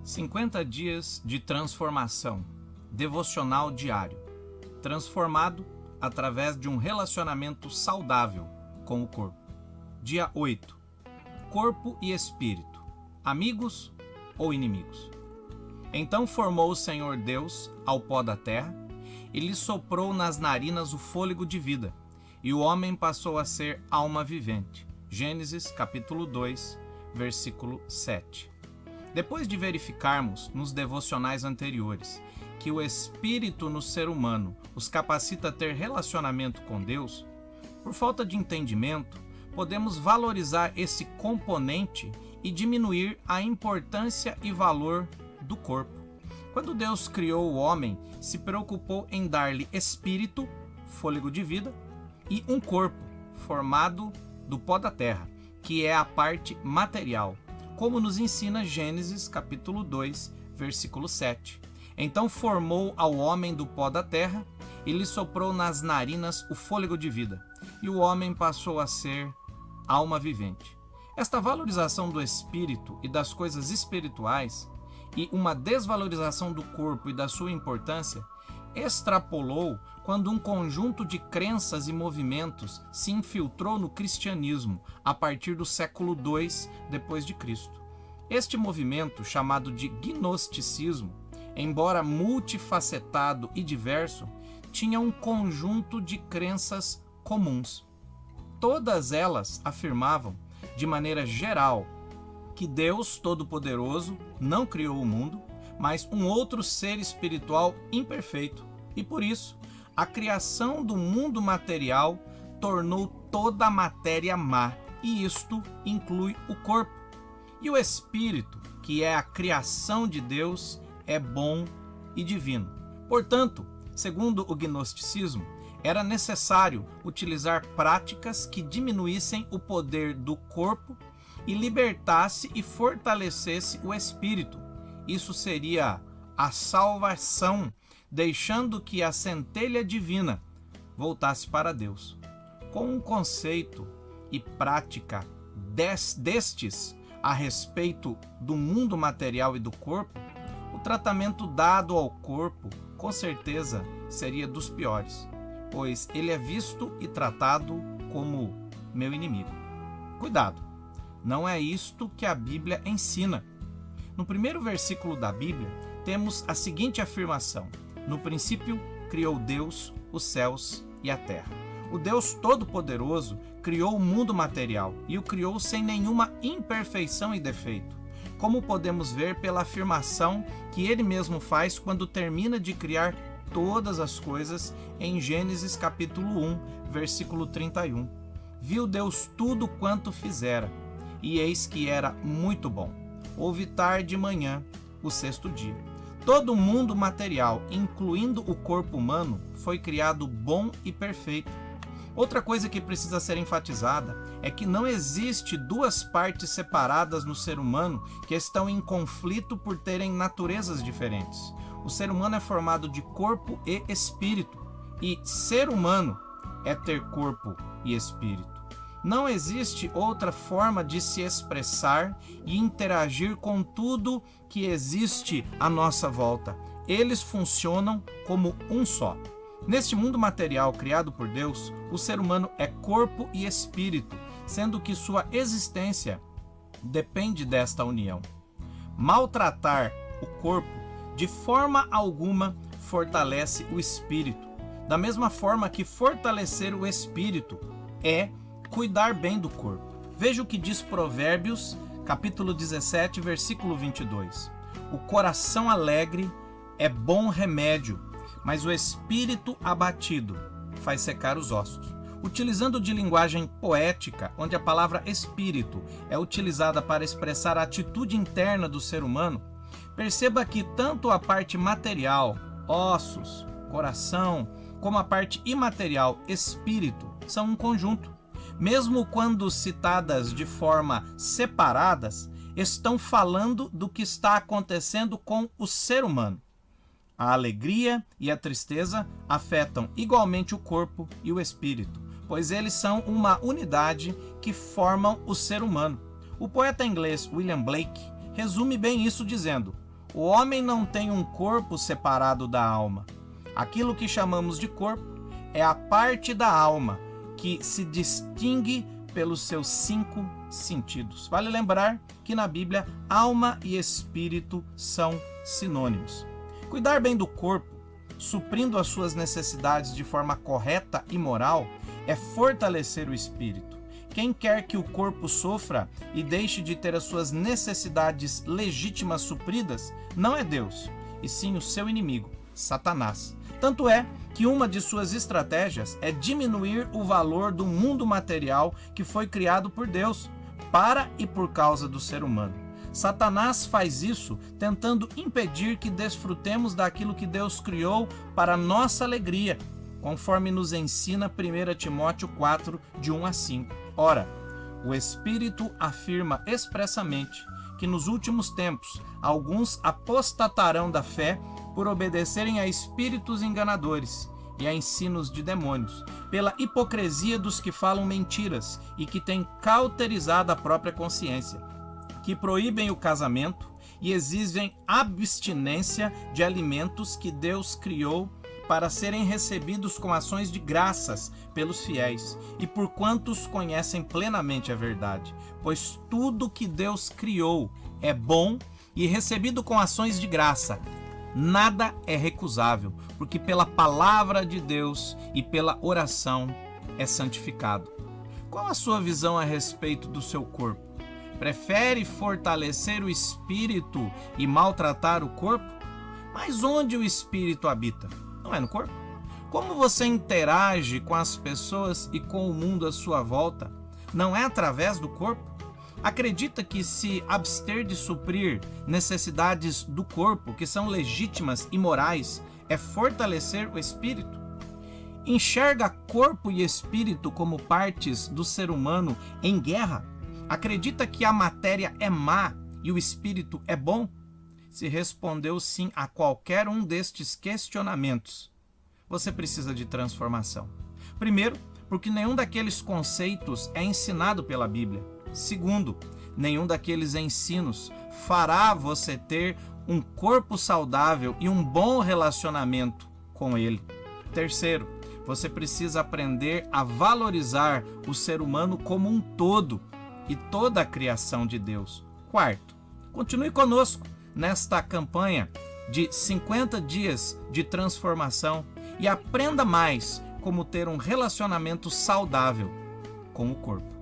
50 dias de transformação, devocional diário, transformado através de um relacionamento saudável com o corpo. Dia 8. Corpo e espírito, amigos ou inimigos? Então formou o Senhor Deus ao pó da terra e lhe soprou nas narinas o fôlego de vida, e o homem passou a ser alma vivente. Gênesis capítulo 2, versículo 7. Depois de verificarmos nos devocionais anteriores que o Espírito no ser humano os capacita a ter relacionamento com Deus, por falta de entendimento, podemos valorizar esse componente e diminuir a importância e valor do corpo. Quando Deus criou o homem, se preocupou em dar-lhe espírito, fôlego de vida, e um corpo formado do pó da terra, que é a parte material, como nos ensina Gênesis capítulo 2, versículo 7. Então formou ao homem do pó da terra e lhe soprou nas narinas o fôlego de vida, e o homem passou a ser alma vivente. Esta valorização do espírito e das coisas espirituais e uma desvalorização do corpo e da sua importância extrapolou quando um conjunto de crenças e movimentos se infiltrou no cristianismo a partir do século II depois de Cristo. Este movimento, chamado de gnosticismo, embora multifacetado e diverso, tinha um conjunto de crenças comuns. Todas elas afirmavam, de maneira geral, que Deus Todo-Poderoso não criou o mundo, mas um outro ser espiritual imperfeito, e por isso, a criação do mundo material tornou toda a matéria má, e isto inclui o corpo. E o espírito, que é a criação de Deus, é bom e divino. Portanto, segundo o gnosticismo, era necessário utilizar práticas que diminuíssem o poder do corpo e libertasse e fortalecesse o espírito. Isso seria a salvação, deixando que a centelha divina voltasse para Deus. Com um conceito e prática destes a respeito do mundo material e do corpo, o tratamento dado ao corpo, com certeza, seria dos piores, pois ele é visto e tratado como meu inimigo. Cuidado, não é isto que a Bíblia ensina. No primeiro versículo da Bíblia, temos a seguinte afirmação: no princípio, criou Deus os céus e a terra. O Deus Todo-Poderoso criou o mundo material e o criou sem nenhuma imperfeição e defeito, como podemos ver pela afirmação que ele mesmo faz quando termina de criar todas as coisas em Gênesis capítulo 1, versículo 31. Viu Deus tudo quanto fizera, e eis que era muito bom. Houve tarde e manhã, o sexto dia. Todo o mundo material, incluindo o corpo humano, foi criado bom e perfeito. Outra coisa que precisa ser enfatizada é que não existe duas partes separadas no ser humano que estão em conflito por terem naturezas diferentes. O ser humano é formado de corpo e espírito, e ser humano é ter corpo e espírito. Não existe outra forma de se expressar e interagir com tudo que existe à nossa volta. Eles funcionam como um só. Neste mundo material criado por Deus, o ser humano é corpo e espírito, sendo que sua existência depende desta união. Maltratar o corpo de forma alguma fortalece o espírito, da mesma forma que fortalecer o espírito é cuidar bem do corpo. Veja o que diz Provérbios, capítulo 17, versículo 22. O coração alegre é bom remédio, mas o espírito abatido faz secar os ossos. Utilizando de linguagem poética, onde a palavra espírito é utilizada para expressar a atitude interna do ser humano, perceba que tanto a parte material, ossos, coração, como a parte imaterial, espírito, são um conjunto. Mesmo quando citadas de forma separadas, estão falando do que está acontecendo com o ser humano. A alegria e a tristeza afetam igualmente o corpo e o espírito, pois eles são uma unidade que formam o ser humano. O poeta inglês William Blake resume bem isso dizendo: O homem não tem um corpo separado da alma. Aquilo que chamamos de corpo é a parte da alma que se distingue pelos seus 5 sentidos. Vale lembrar que na Bíblia, alma e espírito são sinônimos. Cuidar bem do corpo, suprindo as suas necessidades de forma correta e moral, é fortalecer o espírito. Quem quer que o corpo sofra e deixe de ter as suas necessidades legítimas supridas, não é Deus, e sim o seu inimigo, Satanás. Tanto é que uma de suas estratégias é diminuir o valor do mundo material que foi criado por Deus, para e por causa do ser humano. Satanás faz isso tentando impedir que desfrutemos daquilo que Deus criou para nossa alegria, conforme nos ensina 1 Timóteo 4, de 1 a 5. Ora, o Espírito afirma expressamente que nos últimos tempos alguns apostatarão da fé por obedecerem a espíritos enganadores e a ensinos de demônios, pela hipocrisia dos que falam mentiras e que têm cauterizado a própria consciência, que proíbem o casamento e exigem abstinência de alimentos que Deus criou para serem recebidos com ações de graças pelos fiéis e por quantos conhecem plenamente a verdade. Pois tudo que Deus criou é bom e recebido com ações de graça. Nada é recusável, porque pela palavra de Deus e pela oração é santificado. Qual a sua visão a respeito do seu corpo? Prefere fortalecer o espírito e maltratar o corpo? Mas onde o espírito habita? Não é no corpo? Como você interage com as pessoas e com o mundo à sua volta? Não é através do corpo? Acredita que se abster de suprir necessidades do corpo, que são legítimas e morais, é fortalecer o espírito? Enxerga corpo e espírito como partes do ser humano em guerra? Acredita que a matéria é má e o espírito é bom? Se respondeu sim a qualquer um destes questionamentos, você precisa de transformação. Primeiro, porque nenhum daqueles conceitos é ensinado pela Bíblia. Segundo, nenhum daqueles ensinos fará você ter um corpo saudável e um bom relacionamento com ele. Terceiro, você precisa aprender a valorizar o ser humano como um todo e toda a criação de Deus. Quarto, continue conosco nesta campanha de 50 dias de transformação e aprenda mais como ter um relacionamento saudável com o corpo.